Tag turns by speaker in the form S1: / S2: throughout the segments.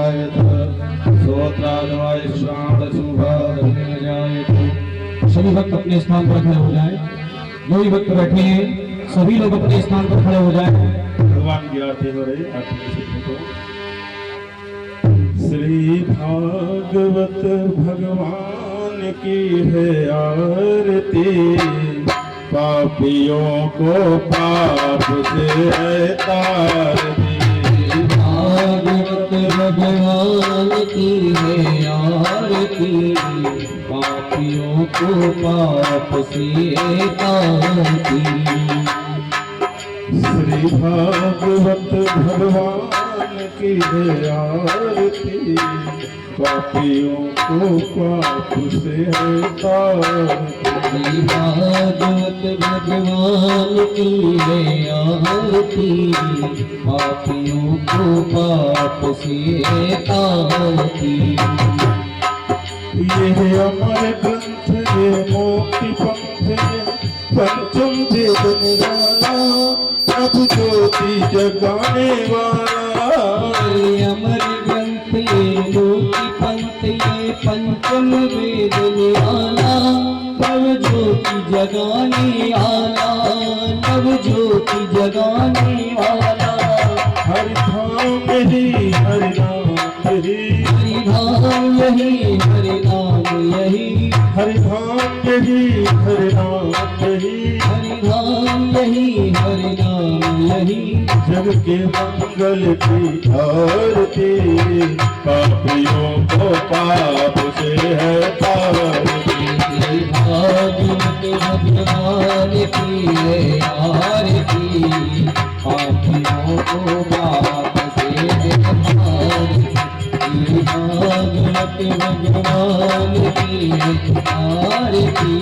S1: जायत श्रोत्रादवाय श्रावण शुभारम्भ जायत।
S2: सभी भक्त अपने स्थान पर खड़े हो जाएं। जो भी भक्त बैठे हैं सभी लोग अपने स्थान पर खड़े हो जाएं।
S1: भगवान की आरती हो रही आरती को। श्री भागवत भगवान की है आरती, पापियों को पाप से तारती।
S2: भागवत भगवान की है आरती, पापियों को पाप से तारती।
S1: श्री भागवत भगवान की है आरती, पापियों को पाप से तारती।
S2: भागवत भगवान की है आरती, पापियों को पाप से तारती।
S1: ये अमर ग्रंथ ये मोक्ति पंथ ये पंचम वेद निराला, प्रभु ज्योति जगाने वाला।
S2: ये अमर ग्रंथ ये मोक्ति पंथ ये पंचम वेद निराला, प्रभु ज्योति जगाने वाला, प्रभु ज्योति जगाने वाला।
S1: हरि धाम यही हरि नाम यही,
S2: हरि धाम यही हरि नाम यही,
S1: हरि धाम यही हरि नाम यही,
S2: हरि धाम यही हरि नाम यही।
S1: जग के मंगल की आरती, पापियों को पाप से है तारती।
S2: भागवत भगवान की है आरती, पापियों को पाप से तारती। भागवत भगवान की है आरती,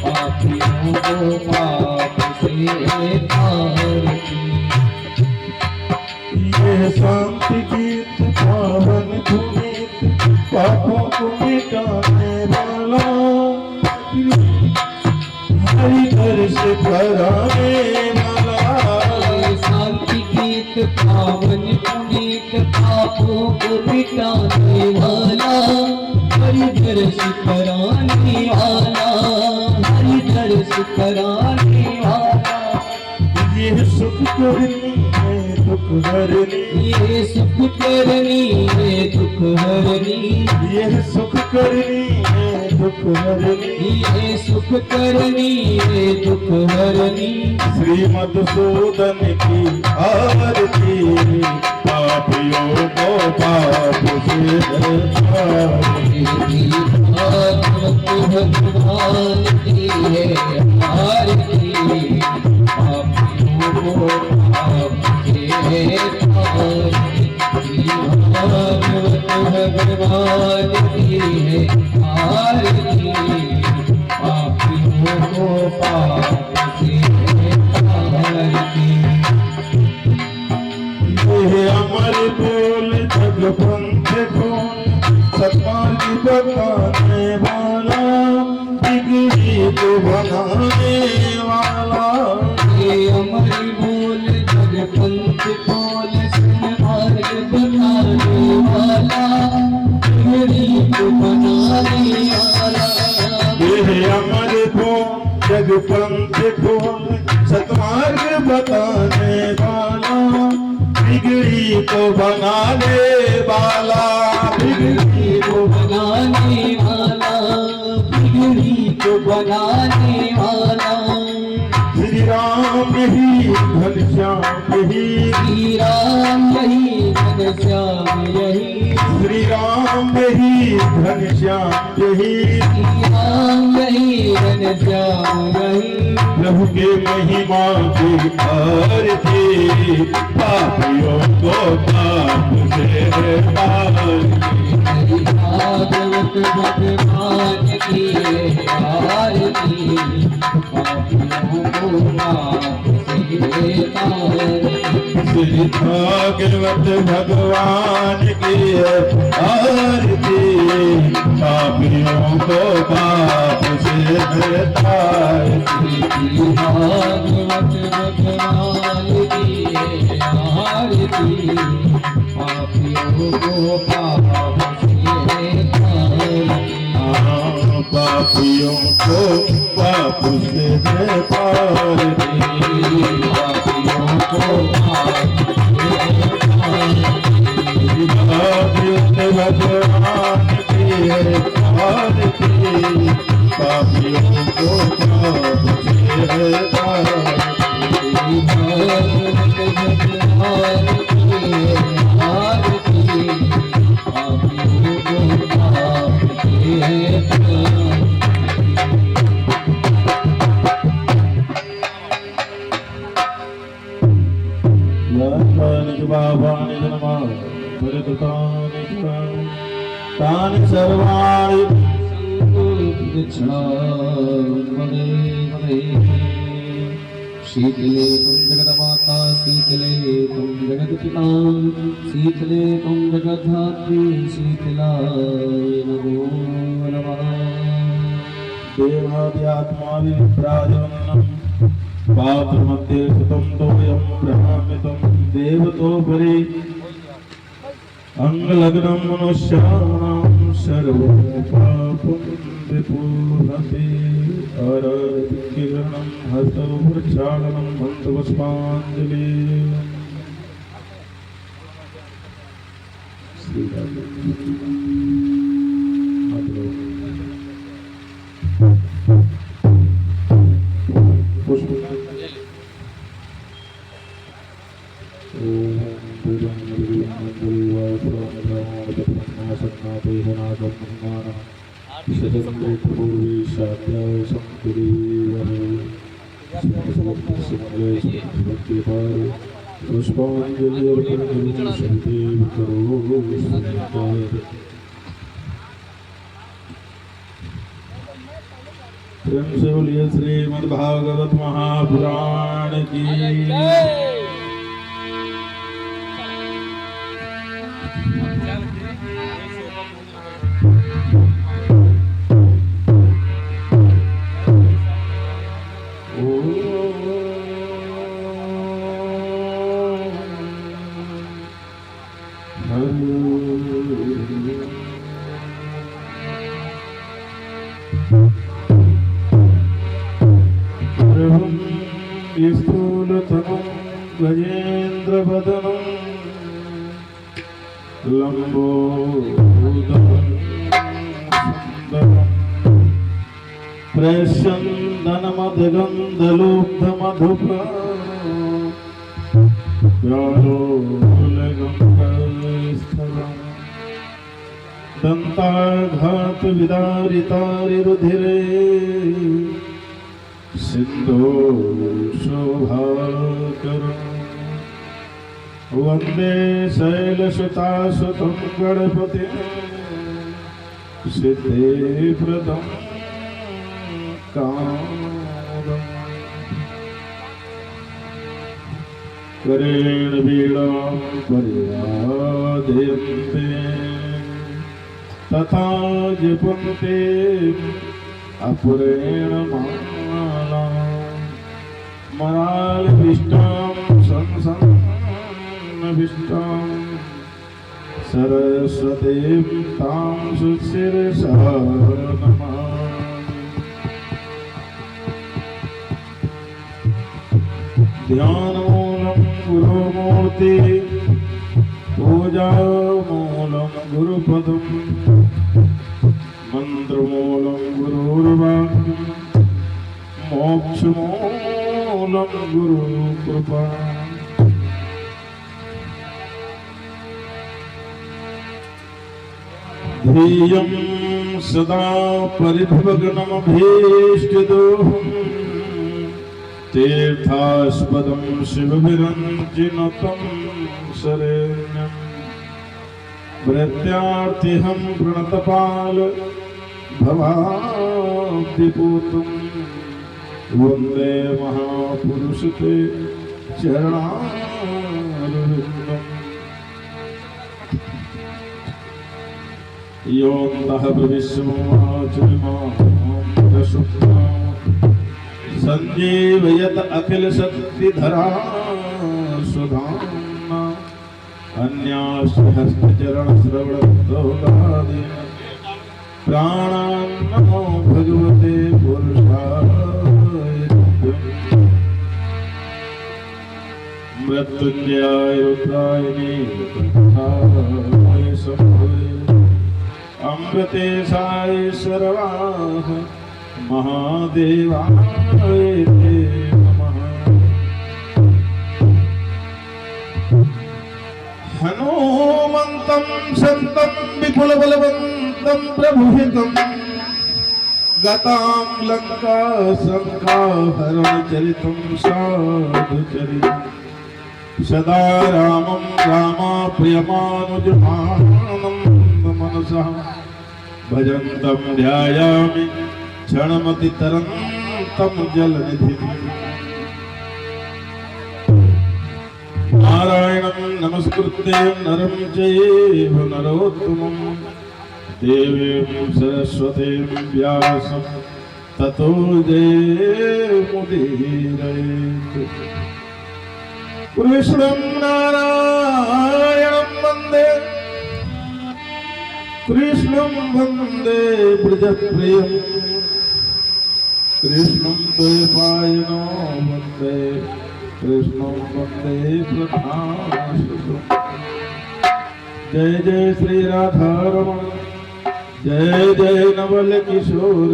S2: पापियों को पाप से तारती।
S1: ये शांति गीत पावन धुनीत, पापों को मिटाने वाला, हरि दर्श कराने वाला।
S2: ये शांति गीत पावन पुनीत, पापों को मिटाने वाला, हरि दर्श कराने वाला, हरि दर्श कराने वाला।
S1: ये सुख करनी है दुख हरनी,
S2: ये सुख करनी है दुख हरनी,
S1: ये सुख करनी है दुख हरनी,
S2: ये सुख करनी है दुख हरनी।
S1: श्री मधुसूदन की आरती, पापियों को पाप से तारती।
S2: भागवत भगवान की है आरती, पापियों को पाप से तारती। भागवत भगवान की है आरती, पापियों को पाप से तारती।
S1: ये अमर बोल जग पंथ कौन, सत्मार्ग बताने वाला, बिगड़ी को बनाने वाला।
S2: ये अमर बोल जग पंथ बोल, सन्मार्ग बनाने वाला, बिगड़ी को बनाने वाला।
S1: ये अमर बोल जग पंथ कौन, सत्मार्ग बताने वाला, बिगड़ी को बनाने वाला,
S2: बिगड़ी को बनाने वाला, बिगड़ी को बनाने वाला।
S1: श्री राम यही घनश्याम यही,
S2: श्री राम यही घनश्याम यही,
S1: श्री राम यही घनश्याम यही,
S2: श्री राम यही घनश्याम यही।
S1: प्रभु के महिमा की आरती, पापियों को पाप से तारती।
S2: भागवत भगवान की है आरती, पापियों को पाप से तारती।
S1: श्री भागवत भगवान की आरती, पापियों को पाप से तारती।
S2: भागवत भगवान की आरती, पापियों
S1: पापियों को पाप से दे पार दे, पापियों को भगवान की है पार की, पापियों को पाप से है पार तानि सर्वाणि
S2: शीतले तुम जगन्माता, शीतले तुम जगत्पिता, शीतले तुम जगद्धात्री, शीतलाय नमो नमः।
S1: देवाद्यात्मा विभ्राजवन्नम् पात्रमध्ये सुतं तोयं ब्रह्मामितं देवतोपरि अंगलग्नं मनुष्याणां सर्वं पापं विपुनते। अरतिकिरणं हस्तौ प्रक्षालनं मन्त्रपुष्पाञ्जलि। पुष्पांजलि अर्पण करो संदेव करो प्रेम से बोलिए श्रीमद्भागवत महापुराण की। स्थूलतनुं गजेन्द्रवदनं लम्बोदरं सुन्दरं प्रेष्यन्दनमधिगन्धलुब्धमधुप्रालोलगङ्गस्थलं दन्ताघातविदारितारिरुधिरे सिंधु शोभाकरं वंदे शैलसुतासुतं गणपतिं सिद्धिप्रदं कामदम्। करेण वीणां परिवादयन्ते तथा जपन्ते अपरेण मरालभिष्टां संसन्नभिष्टां सरस्वतीं तां सुशिरसा नमामि। ध्यानमूलं गुरुमूर्ति, पूजामूलं गुरुपदं, मन्त्रमूलं गुरुर्वाक्यं, मोक्षमूलं गुरुकृपा। ध्येयं सदा परिभवग्नमभीष्टदोहं तीर्थास्पदं शिवविरञ्जिनतं शरण्यं प्रत्यार्थिहं प्रणतपाल भवाब्धिपूतं वन्दे महापुरुष ते चरणारविन्दम्। योऽन्तः प्रविश्वमाचरिमां सञ्जीवयत अखिल शक्तिधरा सुधाम्ना अन्याश्चरण प्राणान् नमो भगवते पुरुषाय मृत्युंजयाय रुद्राय नीलकंठाय शंभवे अमृतेशाय सर्वाः महादेवाय ते नमः। हनुमन्तं शन्तं विपुलबलवन्तं प्रभुहितं गतां लङ्का संहारणचरितं साधुचरितं सदा रामं रामाप्रियमानुजमानं मनसः भजन्तं ध्यायामि क्षणमतितरन्तं जलनिधिम् नारायणं नमस्कृत्य नरं चैव नरोत्तमं देवीं सरस्वतीं व्यासं ततो जयमुदीरयेत्। कृष्णं नारायणं वन्दे कृष्णं वन्दे ब्रजप्रियं कृष्णं द्वैपायनो वन्दे कृष्णं वन्दे प्रधानसुतं। जय जय श्री राधारमण जय जय नवल किशोर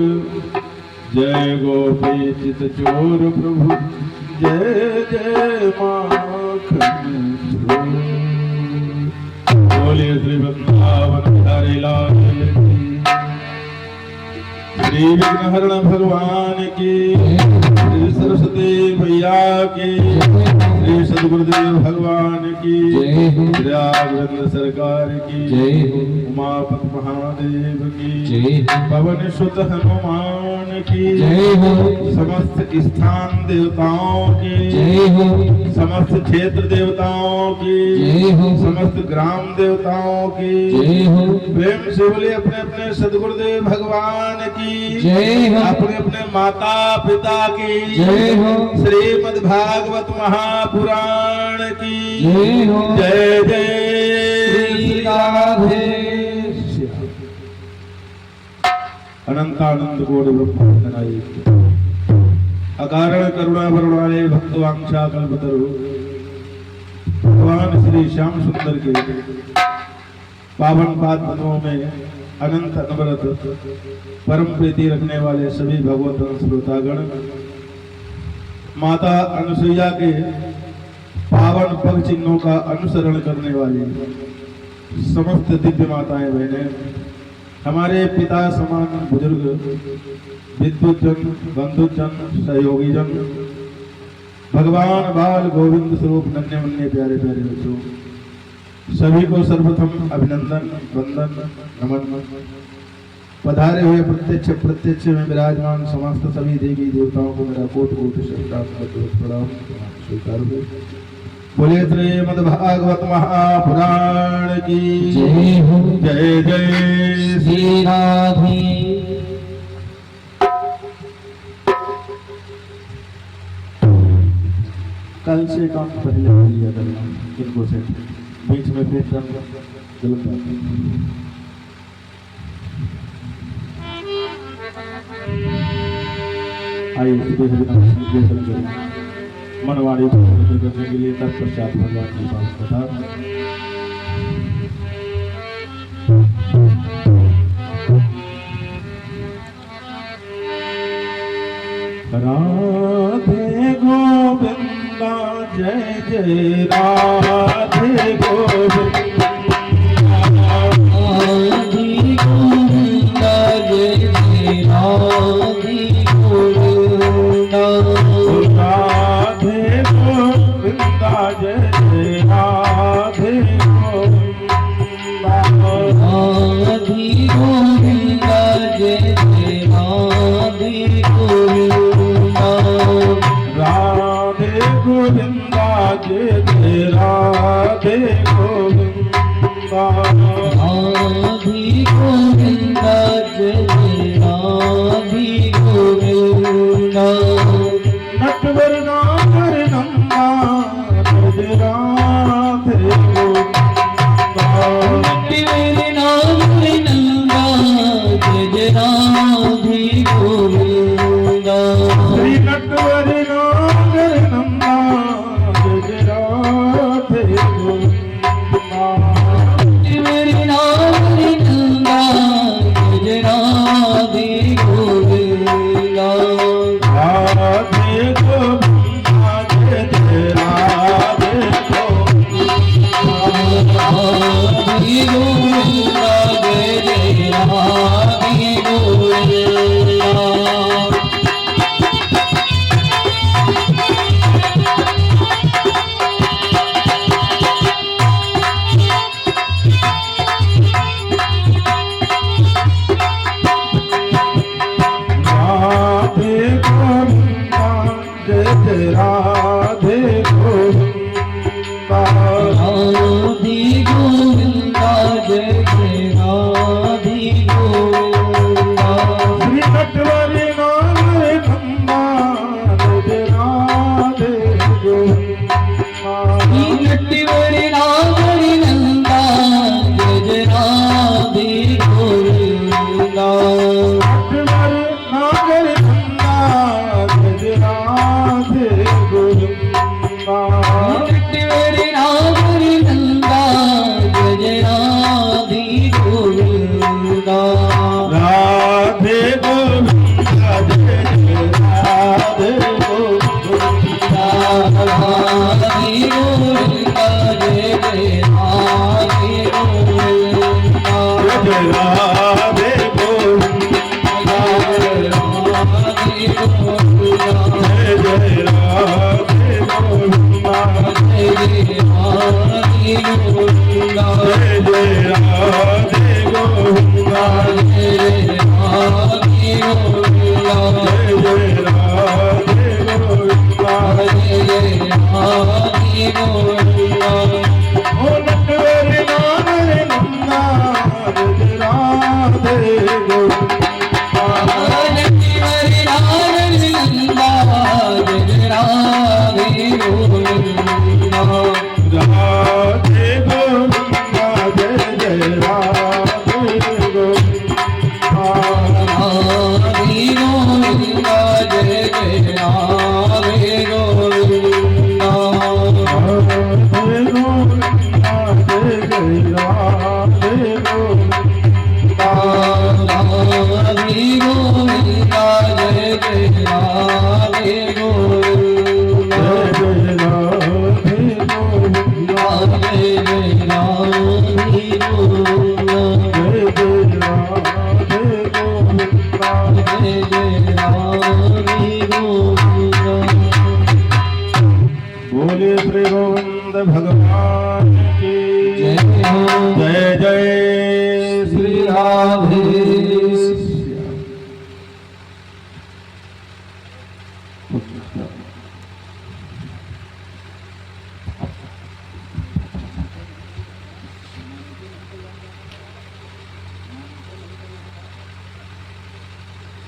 S1: जय गोपी चित चोर प्रभु जय जय माखन चोर। बोलिए श्री वृंदावन बिहारी लाल की श्री विघ्नहरण भगवान की श्री सरस्वती मैया की श्री सद्गुरुदेव भगवान की श्री राघवेंद्र सरकार की उमापति महादेव की पवन सुत हनुमान की समस्त स्थान देवताओं की समस्त क्षेत्र देवताओं की समस्त ग्राम देवताओं की प्रेम से बोले अपने अपने सद्गुरुदेव भगवान की अपने अपने माता पिता की श्रीमद् भागवत महापुराण की जय जय श्री राधे। अनंतानंद कोटि ब्रह्मांडनाय अकारण करुणा वरुणालय भक्तवांछा कल्पतरु भगवान श्री श्याम सुंदर के पावन पाद पद्मों में अनंत अनवरत परम प्रीति रखने वाले सभी भगवत श्रोतागण माता अनुसुईया के पावन पग चिन्हों का अनुसरण करने वाली समस्त दिव्य माताएं बहनें हमारे पिता समान बुजुर्ग विद्वजन बंधुजन सहयोगी जन भगवान बाल गोविंद स्वरूप नन्हे मुन्ने प्यारे प्यारे बच्चों सभी को सर्वप्रथम अभिनंदन वंदन नमन। पधारे हुए प्रत्यक्ष में विराजमान समस्त सभी देवी देवताओं को मेरा कोटि कोटि प्रणाम स्वीकार हो। बोले श्रीमद् भागवत महापुराण की जय जय श्री राधे। कल से काम पहले लिया करना इनको से बीच में फिर गलत बात। आइए मनवाड़ी करने के लिए तत्पश्चात भगवान के पास कथा। राधे गोविंदा जय जय राधे गोविंदा राधे गोविंदा जय जय राधे गोविंदा राधे गोविंदा जय जय राधे गोविंदा राधे गोविंदा जय जय राधे गोविंदा राधे गोविंदा जय जय राधे गोविंदा राधे गोविंदा जय जय राधे गोविंदा नटवर नागर नंदा जय राधे गोविंदा
S2: नट्टी मेरे नागरी नंदा जय जय राधे गोविंदा
S1: श्री नटवरी नागर नंदा जय जय राधे गोविंदा
S2: नट्टी मेरे नागरी नंदा जय जय राधे गोविंदा
S1: राधे गोविंदा जय जय राधे गोविंदा
S2: राधे गोविंदा जय जय राधे गोविंदा
S1: राधे गोविंदा जय जय राधे गोविंदा
S2: राधे गोविंदा जय जय राधे गोविंदा
S1: श्री नटवरी नागर नंदा जय राधे गोविंदा
S2: श्री नट्टिवरी नागरी नंदा जय जय राधे गोविंदा
S1: नटवर नागर नंदा जय राधे गोविंदा
S2: नट्टिवरी नागरी नंदा जय जय राधे गोविंदा
S1: राधे गोविंदा जय जय राधे गोविंदा
S2: राधे गोविंदा जय जय राधे गोविंदा
S1: जय राधे गोविंदा
S2: राधे गोविंदा
S1: जय जय राधे गोविंदा
S2: जय जय राधे गोविंदा
S1: जय जय राधे गोविंदा
S2: जय जय राधे गोविंदा
S1: जय जय राधे गोविंदा
S2: जय जय राधे गोविंदा
S1: ओ नटवरी नागर नंदा जय राधे गोविंदा
S2: नट्टिवरी नागरी नंदा जय जय राधे गोविंदा
S1: राधे गोविंदा जय जय राधे गोविंदा
S2: राधे गोविंदा जय जय राधे गोविंदा
S1: राधे गोविंदा जय जय राधे गोविंदा
S2: राधे गोविंदा जय जय राधे गोविंदा
S1: जय जय राधे गोविंदा
S2: जय जय राधे गोविंदा
S1: जय जय राधे गोविंदा
S2: जय जय राधे गोविंदा
S1: बोले श्री गोविंद भगवान की
S2: जय हो
S1: जय जय श्री राधे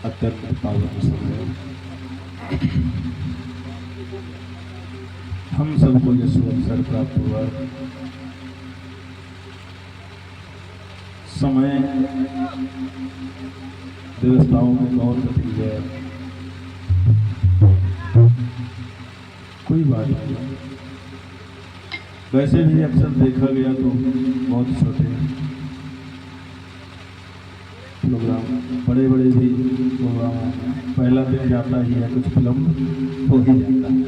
S1: अत्यंत पावन समय हम सबको ये शुभ अवसर प्राप्त हुआ। समय देवस्थाओं में गौर गति है, कोई बात नहीं। वैसे भी अक्सर देखा गया तो बहुत छोटे प्रोग्राम, बड़े बड़े भी प्रोग्राम पहला दिन जाता ही है, कुछ विलम्ब हो ही जाता है।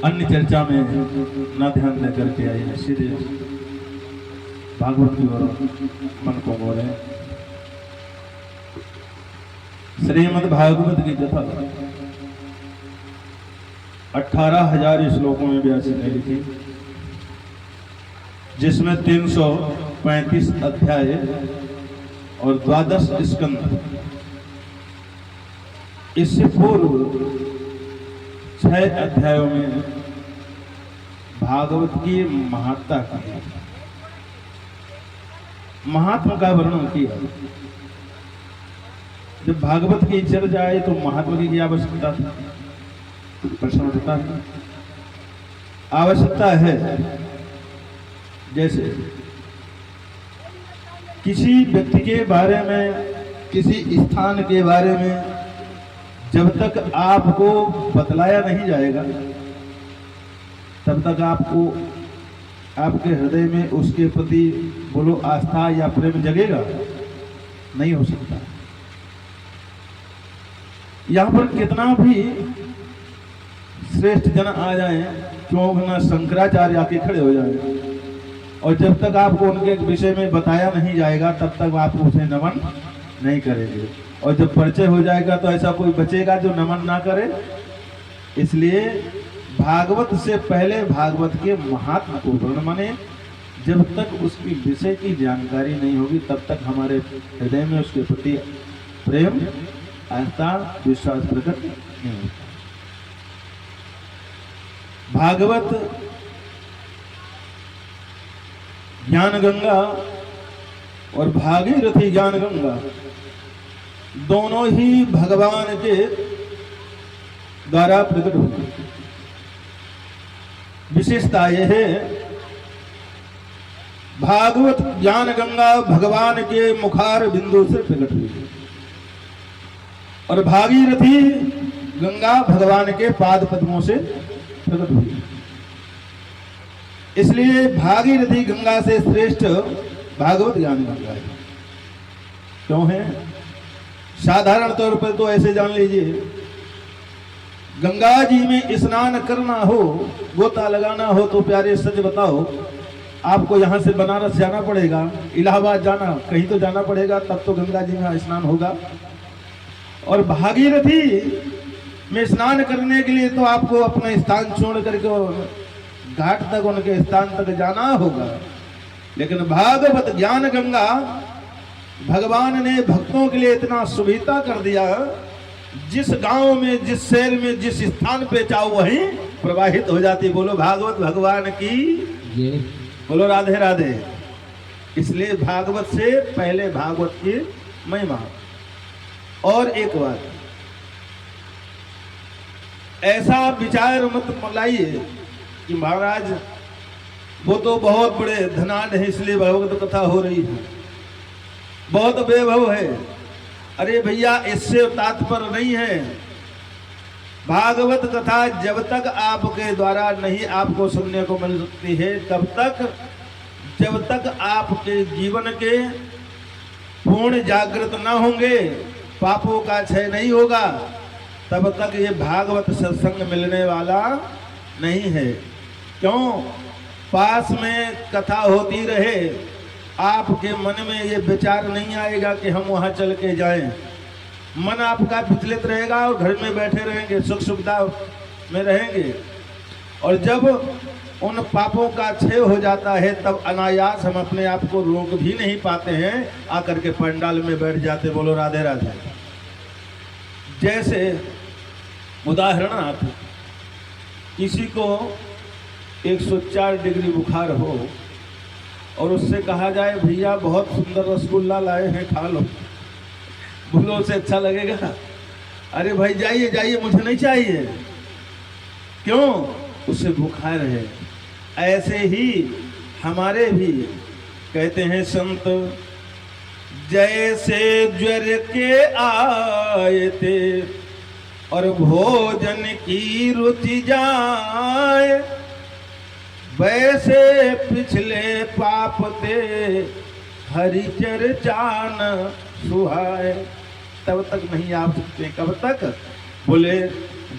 S1: अन्य चर्चा में न ध्यान दे करके आए हैं, सीधे भागवत की ओर मन को मोड़े। श्रीमद् भागवत की कथा 18,000 श्लोकों में व्यास ने लिखी, जिसमें 335 अध्याय और 12 स्कंद। इससे पूर्व 6 अध्यायों में भागवत की महत्ता की महात्मा का वर्णन किया। जब भागवत की चर्चा आए तो महात्मा की आवश्यकता थी, प्रश्न उठता है, आवश्यकता है जैसे किसी व्यक्ति के बारे में, किसी स्थान के बारे में जब तक आपको बतलाया नहीं जाएगा तब तक आपको, आपके हृदय में उसके प्रति बोलो आस्था या प्रेम जगेगा नहीं हो सकता। यहाँ पर कितना भी श्रेष्ठ जन आ जाएं, क्यों ना शंकराचार्य आके खड़े हो जाएं, और जब तक आपको उनके विषय में बताया नहीं जाएगा तब तक आप उसे नमन नहीं करेंगे। और जब परिचय हो जाएगा तो ऐसा कोई बचेगा जो नमन ना करे। इसलिए भागवत से पहले भागवत के महात्मा को वर्ण माने, जब तक उसकी विषय की जानकारी नहीं होगी तब तक हमारे हृदय में उसके प्रति प्रेम, आस्था, विश्वास प्रकट नहीं होता। भागवत ज्ञान गंगा और भागीरथी ज्ञान गंगा दोनों ही भगवान के द्वारा प्रकट हुई। विशेषता यह है, भागवत ज्ञान गंगा भगवान के मुखार बिंदु से प्रकट हुई और भागीरथी गंगा भगवान के पाद पद्मों से प्रकट हुई। इसलिए भागीरथी गंगा से श्रेष्ठ भागवत ज्ञान गंगा है। क्यों है? साधारण तौर पर तो ऐसे जान लीजिए, गंगा जी में स्नान करना हो, गोता लगाना हो तो प्यारे सच बताओ, आपको यहाँ से बनारस जाना पड़ेगा, इलाहाबाद जाना, कहीं तो जाना पड़ेगा, तब तो गंगा जी में स्नान होगा। और भागीरथी में स्नान करने के लिए तो आपको अपना स्थान छोड़ करके घाट तक, उनके स्थान तक जाना होगा। लेकिन भागवत ज्ञान गंगा भगवान ने भक्तों के लिए इतना सुविधा कर दिया, जिस गांव में, जिस शहर में, जिस स्थान पे चाहो वहीं प्रवाहित हो जाती। बोलो भागवत भगवान की, बोलो राधे राधे। इसलिए भागवत से पहले भागवत की महिमा। और एक बात, ऐसा विचार मत लाइए कि महाराज वो तो बहुत बड़े धनाढ़ है इसलिए भागवत कथा हो रही है, बहुत वैभव है। अरे भैया, इससे तात्पर्य नहीं है। भागवत कथा जब तक आपके द्वारा नहीं आपको सुनने को मिल सकती है तब तक, जब तक आपके जीवन के पूर्ण जागृत न होंगे, पापों का क्षय नहीं होगा, तब तक ये भागवत सत्संग मिलने वाला नहीं है। क्यों? पास में कथा होती रहे, आपके मन में ये विचार नहीं आएगा कि हम वहां चल के जाएं। मन आपका विचलित रहेगा और घर में बैठे रहेंगे, सुख सुविधा में रहेंगे। और जब उन पापों का क्षय हो जाता है तब अनायास हम अपने आप को रोक भी नहीं पाते हैं, आकर के पंडाल में बैठ जाते। बोलो राधे राधे। जैसे उदाहरणार्थ, किसी को 104 डिग्री बुखार हो और उससे कहा जाए भैया बहुत सुंदर रसगुल्ला लाए हैं, खा लो, बोलो उसे अच्छा लगेगा? अरे भाई जाइए जाइए, मुझे नहीं चाहिए। क्यों? उसे बुखार है। ऐसे ही हमारे भी कहते हैं संत, जैसे ज्वर के आए थे और भोजन की रुचि जाए, वैसे पिछले पाप थे हरि चर्चा न सुहाए। तब तक नहीं आ सकते। कब तक? बोले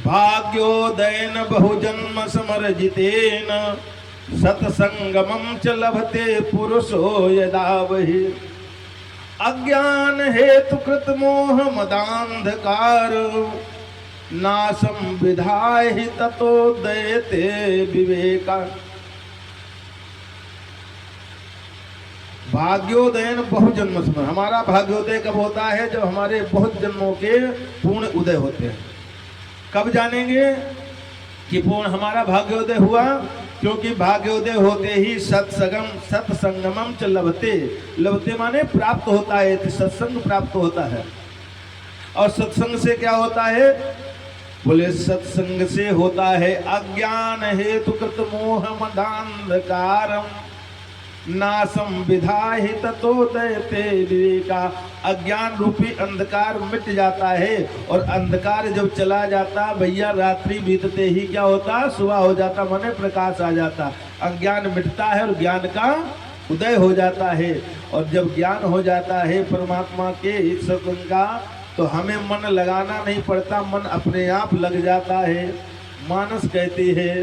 S1: भाग्योदयन बहुजन्म समर्जितेन सत्संगमं च लभते पुरुषो यदा वहि अज्ञान हेतु कृत मोह मदांधकार नासम विधाय ही ततो दयते विवेका। भाग्योदयन बहुजन्म समर, हमारा भाग्योदय कब होता है? जब हमारे बहुत जन्मों के पूर्ण उदय होते हैं। कब जानेंगे कि पूर्ण हमारा भाग्योदय हुआ? क्योंकि भाग्योदय होते ही सत्संगमम च लभते, लभते माने प्राप्त होता है, सत्संग प्राप्त होता है। और सत्संग से क्या होता है? बोले सत्संग से होता है अज्ञान हेतु कृत मोह मदांधकारम नासम विधाहि ततो दयते विवेका। अज्ञान रूपी अंधकार मिट जाता है, और अंधकार जब चला जाता भैया, रात्रि बीतते ही क्या होता, सुबह हो जाता, माने प्रकाश आ जाता। अज्ञान मिटता है और ज्ञान का उदय हो जाता है। और जब ज्ञान हो जाता है परमात्मा के इस सत्संग का, तो हमें मन लगाना नहीं पड़ता, मन अपने आप लग जाता है। मानस कहती है,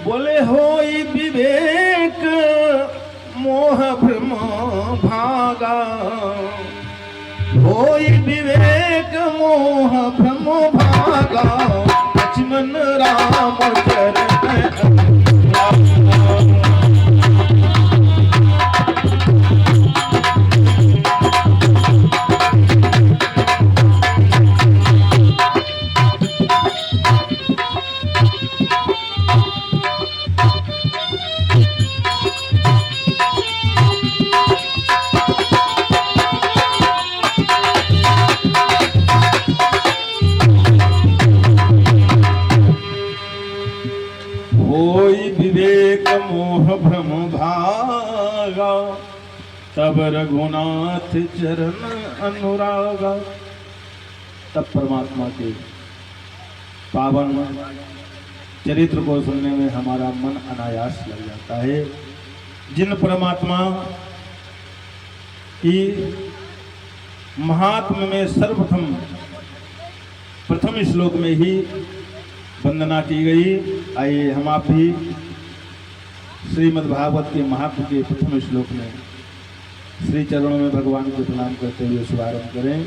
S1: बोले होई विवेक मोह भ्रम भागा, होई विवेक मोह भ्रम भागा, लक्ष्मण राम चरण। विवेक मोह भ्रम भागा, तब रघुनाथ चरण अनुरागा। तब परमात्मा के पावन चरित्र को सुनने में हमारा मन अनायास लग जाता है। जिन परमात्मा की महात्म में सर्वप्रथम प्रथम श्लोक में ही वंदना की गई, आइए हम आप भी श्रीमद् भागवत के महात्म के प्रथम श्लोक में श्री चरणों में भगवान को प्रणाम करते हुए शुभारंभ करें।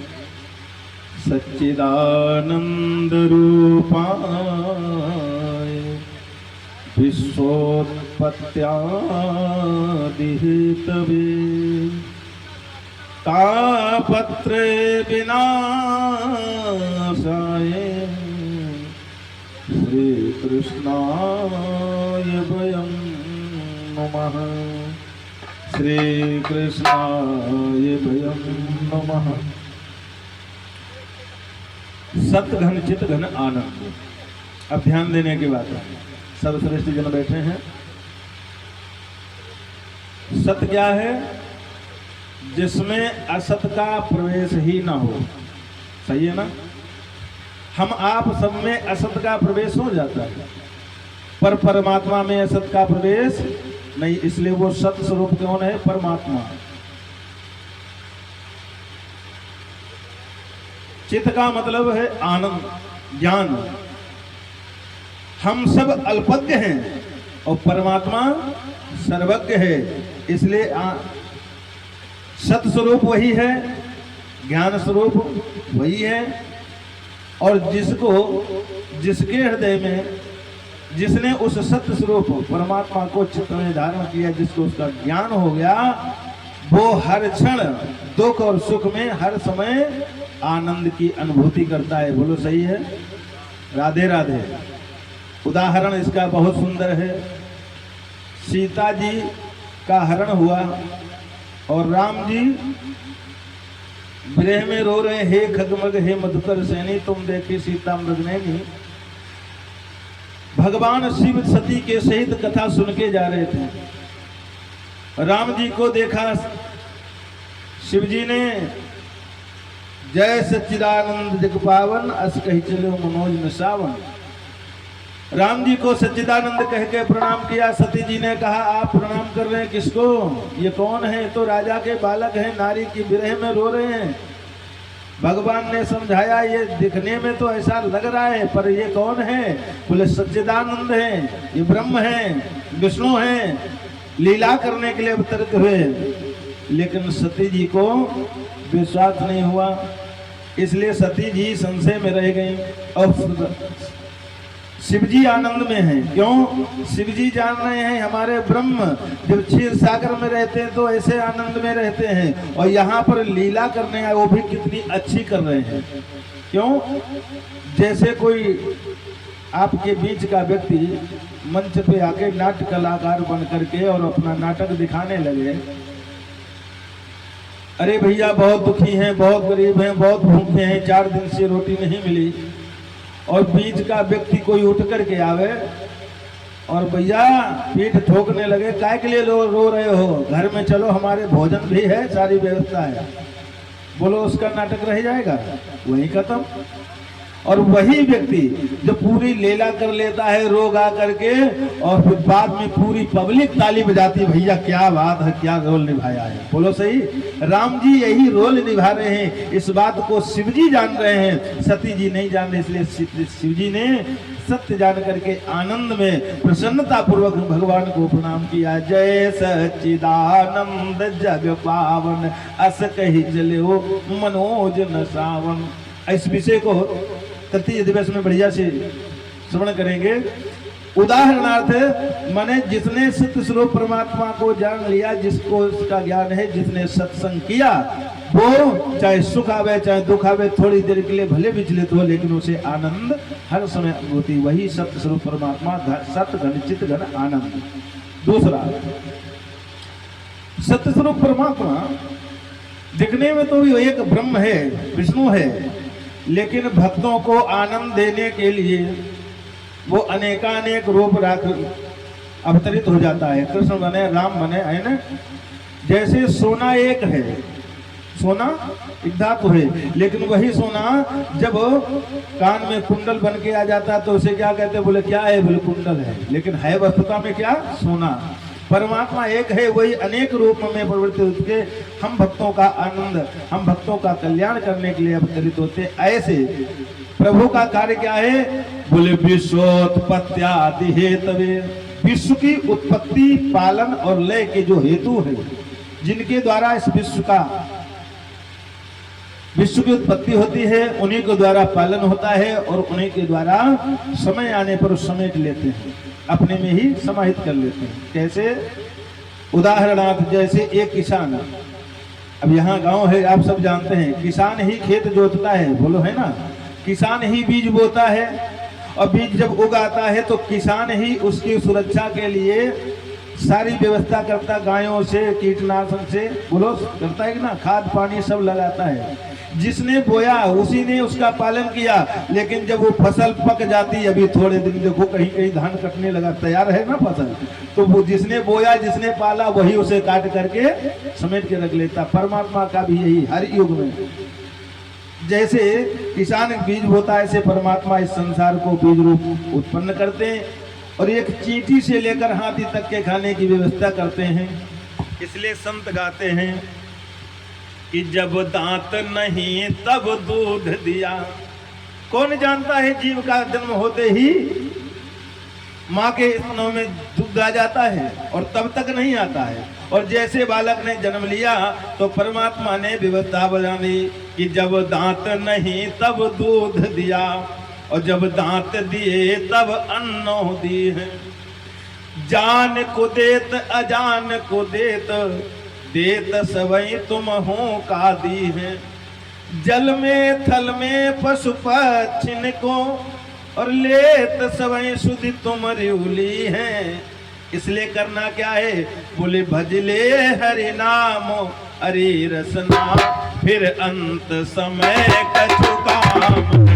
S1: सच्चिदानंद रूपाय विश्वोत्पत्त्यादि हेतवे, तापत्रे विनाशाय श्री कृष्णाय वयं नमः। श्री कृष्णाय वयं नमः। सतघन चित घन आनंद। अब ध्यान देने की बात है, सब श्रेष्ठ जन बैठे हैं। सत क्या है? जिसमें असत का प्रवेश ही ना हो। सही है ना? हम आप सब में असत का प्रवेश हो जाता है, पर परमात्मा में असत का प्रवेश नहीं, इसलिए वो सत स्वरूप कौन है? परमात्मा। चित्त का मतलब है आनंद, ज्ञान। हम सब अल्पज्ञ हैं और परमात्मा सर्वज्ञ है, इसलिए सत स्वरूप वही है, ज्ञान स्वरूप वही है। और जिसके हृदय में जिसने उस सत्य स्वरूप परमात्मा को चित्त में धारण किया, जिसको उसका ज्ञान हो गया, वो हर क्षण दुख और सुख में हर समय आनंद की अनुभूति करता है। बोलो सही है? राधे राधे। उदाहरण इसका बहुत सुंदर है। सीता जी का हरण हुआ और राम जी विरह में रो रहे, हे खगमग हे मधुकर सैनी, तुम देखी सीता मृगनैनी। भगवान शिव सती के सहित कथा सुन के जा रहे थे। राम जी को देखा शिव जी ने, जय सच्चिदानंद जग पावन, अस कही चलो मनोज में सावन। राम जी को सच्चिदानंद कह के प्रणाम किया। सती जी ने कहा, आप प्रणाम कर रहे हैं किसको? ये कौन है? तो राजा के बालक हैं, नारी की विरह में रो रहे हैं। भगवान ने समझाया, ये दिखने में तो ऐसा लग रहा है, पर ये कौन है? बोले सच्चिदानंद हैं, ये ब्रह्म हैं, विष्णु हैं, लीला करने के लिए अवतरित हुए। लेकिन सती जी को विश्वास नहीं हुआ, इसलिए सती जी संशय में रह गई। और शिवजी आनंद में हैं। क्यों? शिवजी जान रहे हैं हमारे ब्रह्म जब क्षीर सागर में रहते हैं तो ऐसे आनंद में रहते हैं, और यहाँ पर लीला करने आए, वो भी कितनी अच्छी कर रहे हैं। क्यों? जैसे कोई आपके बीच का व्यक्ति मंच पे आके नाट्य कलाकार बन करके और अपना नाटक दिखाने लगे, अरे भैया बहुत दुखी हैं, बहुत गरीब हैं, बहुत भूखे हैं, 4 दिन से रोटी नहीं मिली, और बीच का व्यक्ति कोई उठ करके आवे और भैया पीठ ठोकने लगे, काय के लिए रो रहे हो, घर में चलो, हमारे भोजन भी है, सारी व्यवस्था है। बोलो उसका नाटक रह जाएगा, वही खत्म। और वही व्यक्ति जो पूरी लीला कर लेता है रोग आ करके, और फिर बाद में पूरी पब्लिक ताली बजाती, भैया क्या बात है, क्या रोल निभाया है। बोलो सही। राम जी यही रोल निभा रहे हैं, इस बात को शिव जी जान रहे हैं, सती जी नहीं जान रहे, इसलिए शिव जी ने सत्य जान करके आनंद में प्रसन्नता पूर्वक भगवान को प्रणाम किया। जय सच्चिदानंद जग पावन, अस कही चलो मनोज न सावन। इस विषय को तृतीय दिवस में बढ़िया से श्रवण करेंगे। उदाहरणार्थ माने जिसने सत्य स्वरूप परमात्मा को जान लिया, जिसको उसका ज्ञान है, जिसने सत्संग किया, वो चाहे सुख आवे चाहे दुख आवे, थोड़ी देर के लिए भले विचलित हो, लेकिन उसे आनंद हर समय होती। वही सत्य स्वरूप परमात्मा, सत्य घन चित्त घन आनंद। दूसरा, सत्य स्वरूप परमात्मा दिखने में तो एक ब्रह्म है, विष्णु है, लेकिन भक्तों को आनंद देने के लिए वो अनेकानेक रूप रख अवतरित हो जाता है। कृष्ण बने, राम बने, है ना। जैसे सोना एक है, सोना एक धातु है, लेकिन वही सोना जब कान में कुंडल बन के आ जाता है तो उसे क्या कहते हैं, बोले क्या है, बोले कुंडल है, लेकिन है वस्तुता में क्या, सोना। परमात्मा एक है, वही अनेक रूप में प्रवृत्ति होते, हम भक्तों का आनंद, हम भक्तों का कल्याण करने के लिए अवतरित होते। ऐसे प्रभु का कार्य क्या है, बोले विश्वोत्पत्त्यादि हेतवे, विश्व की उत्पत्ति, पालन और लय के जो हेतु है, जिनके द्वारा इस विश्व की उत्पत्ति होती है, उन्हीं के द्वारा पालन होता है, और उन्हीं के द्वारा समय आने पर समेट लेते हैं, अपने में ही समाहित कर लेते हैं। कैसे? उदाहरणार्थ जैसे एक किसान, अब यहाँ गांव है, आप सब जानते हैं, किसान ही खेत जोतता है, बोलो है ना, किसान ही बीज बोता है, और बीज जब उगाता है तो किसान ही उसकी सुरक्षा के लिए सारी व्यवस्था करता, गायों से, कीटनाशक से, बोलो करता है कि ना, खाद पानी सब लगाता है। जिसने बोया उसी ने उसका पालन किया, लेकिन जब वो फसल पक जाती, अभी थोड़े दिन देखो कहीं कहीं धान कटने लगा, तैयार है ना फसल, तो वो जिसने बोया, जिसने पाला, वही उसे काट करके समेट के रख लेता। परमात्मा का भी यही, हर युग में जैसे किसान बीज बोता है, ऐसे परमात्मा इस संसार को बीज रूप उत्पन्न करते हैं, और एक चींटी से लेकर हाथी तक के खाने की व्यवस्था करते हैं। इसलिए संत गाते हैं कि जब दांत नहीं तब दूध दिया। कौन जानता है जीव का जन्म होते ही माँ के स्तनों में दूध आ जाता है, और तब तक नहीं आता है। और जैसे बालक ने जन्म लिया तो परमात्मा ने व्यवस्था बनाई कि जब दांत नहीं तब दूध दिया, और जब दांत दिए तब अन्न दिए। जान को देत अजान को देत, देत सबई तुम हो का दी है। जल में थल में पशु पक्षिन को, और लेत सबई सुधि तुम रिउली है। इसलिए करना क्या है, बोले भजले हरि नाम हरि रसना, फिर अंत समय कछु काम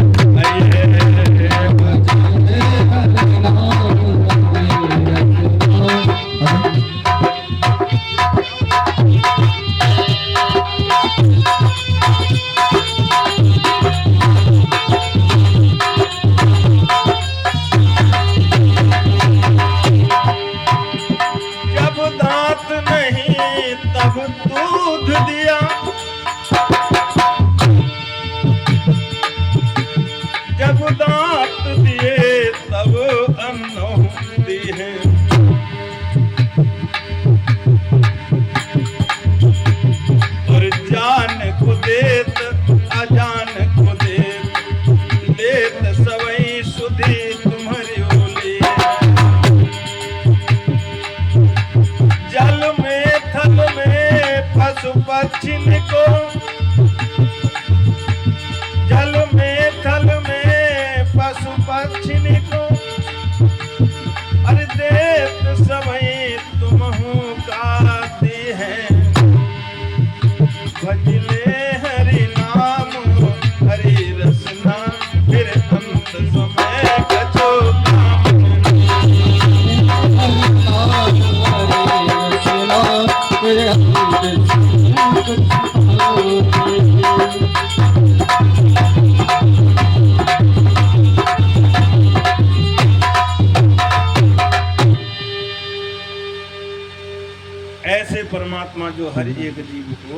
S1: ऐसे परमात्मा जो हर एक जीव को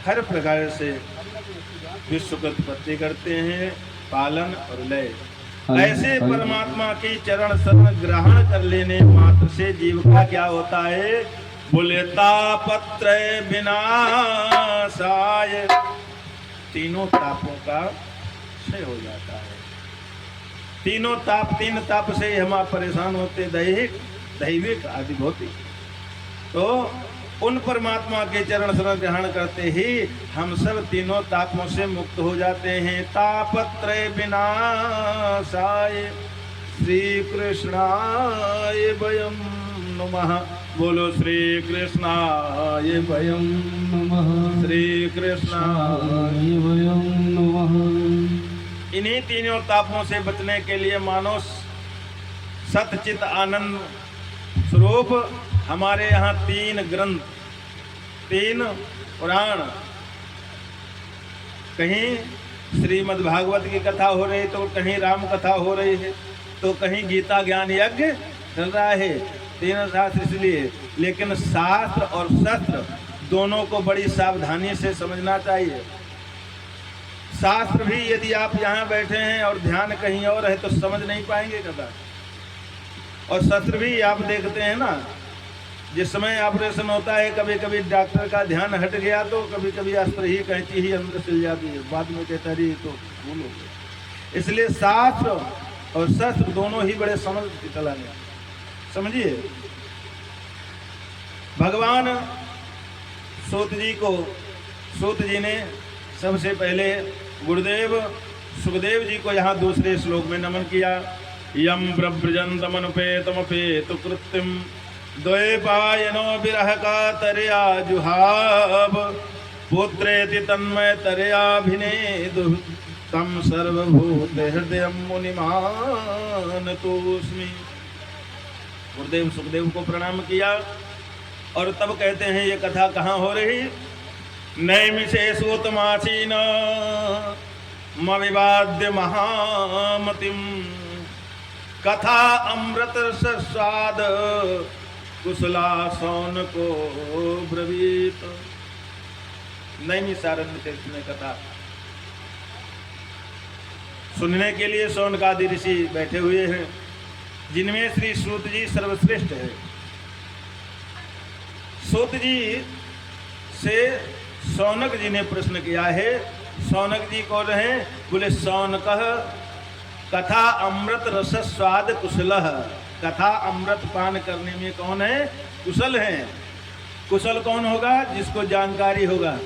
S1: हर प्रकार से विश्व की उत्पत्ति करते हैं, पालन और लय, ऐसे परमात्मा की चरण शरण ग्रहण कर लेने मात्र से जीव का क्या होता है? बोले तापत्र विनाशाय, तीनों तापों का क्षय हो जाता है। तीनों ताप, तीन ताप से हम आप परेशान होते, दैहिक, दैविक आदि भौतिक। तो उन परमात्मा के चरण शरण ग्रहण करते ही हम सब तीनों तापों से मुक्त हो जाते हैं। तापत्रय विनाशाय श्री कृष्णाय वयं नमः। बोलो श्री कृष्णाय वयं नमः, श्री कृष्णाय वयं नमः। इन्हीं तीनों तापों से बचने के लिए मानो सतचित आनंद स्वरूप हमारे यहाँ तीन ग्रंथ, तीन पुराण, कहीं श्रीमद् भागवत की कथा हो रही तो कहीं राम कथा हो रही है, तो कहीं गीता ज्ञान यज्ञ चल रहा है। तीनों शास्त्र इसलिए, लेकिन शास्त्र और शस्त्र दोनों को बड़ी सावधानी से समझना चाहिए। शास्त्र भी यदि आप यहाँ बैठे हैं और ध्यान कहीं और है तो समझ नहीं पाएंगे कथा। और शस्त्र भी आप देखते हैं ना, जिस समय ऑपरेशन होता है कभी कभी डॉक्टर का ध्यान हट गया तो कभी कभी अस्त्र ही कैंची ही अंदर चल जाती है, बाद में कहता रही तो भूल हो गया। इसलिए शास्त्र और शस्त्र दोनों ही बड़े समझ के चलाने, समझिए। भगवान सूत जी को, सूत जी ने सबसे पहले गुरुदेव सुखदेव जी को यहाँ दूसरे श्लोक में नमन किया। यम ब्रव्रजन्तमनुपेतमपेतु कृत्तिम द्वैपायनो विरह का तरया जुहाव पुत्रेति तन्मय तरयाभिनेदु तम सर्वभूत हृदय मुनिमान तोस्मि। गुरुदेव सुखदेव को प्रणाम किया और तब कहते हैं ये कथा कहाँ हो रही? नैमिषेषोतमासीन मविवाद्य महामतिम कथा अमृत स्वाद कुशला सौन को ब्रवीत। नैमिषारण्य क्षेत्र में कथा सुनने के लिए शौनकादि ऋषि बैठे हुए हैं, जिनमें श्री सूत जी सर्वश्रेष्ठ है। सूत जी से शौनक जी ने प्रश्न किया है। शौनक जी कौन है? बोले शौनक कथा अमृत रस स्वाद कुशलः। कथा अमृत पान करने में कौन है? कुशल है। कुशल कौन होगा? जिसको जानकारी होगा।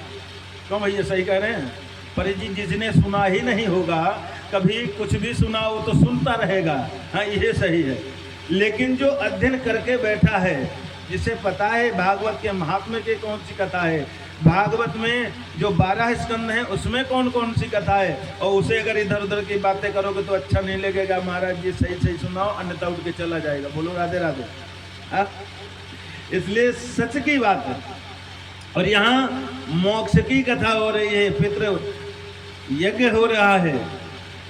S1: क्यों भैया सही कह रहे हैं? पर जिसने सुना ही नहीं होगा, कभी कुछ भी सुना हो तो सुनता रहेगा, हाँ ये सही है। लेकिन जो अध्ययन करके बैठा है, जिसे पता है भागवत के महात्म्य की कौन सी कथा है, भागवत में जो 12 स्कंद हैं उसमें कौन कौन सी कथा है, और उसे अगर इधर उधर की बातें करोगे तो अच्छा नहीं लगेगा। महाराज जी सही सही सुनाओ, अन्यथा उठ के चला जाएगा। बोलो राधे राधे। हाँ, इसलिए सच की बात है। और यहाँ मोक्ष की कथा हो रही है, पितृ यज्ञ हो रहा है।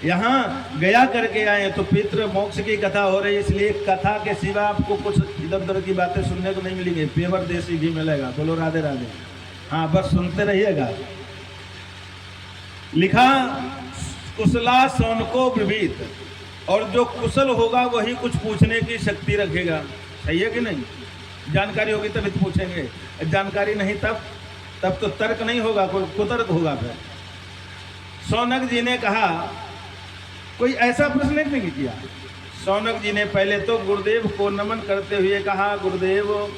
S1: यहाँ गया करके आए तो पितृ मोक्ष की कथा हो रही है। इसलिए कथा के सिवा आपको कुछ इधर उधर की बातें सुनने को नहीं मिलेंगी। पेवर देसी भी मिलेगा। बोलो राधे राधे। हाँ, बस सुनते रहिएगा। लिखा कुशला सौनको ब्रवीत, और जो कुशल होगा वही कुछ पूछने की शक्ति रखेगा। सही है कि नहीं? जानकारी होगी तभी तो पूछेंगे, जानकारी नहीं तब तो तर्क नहीं होगा, कोई कुतर्क होगा। फिर शौनक जी ने कहा, कोई ऐसा प्रश्न नहीं किया। शौनक जी ने पहले तो गुरुदेव को नमन करते हुए कहा, गुरुदेव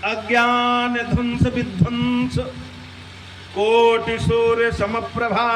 S1: अज्ञान ध्वंस विध्वंस कोटि सूर्य समप्रभा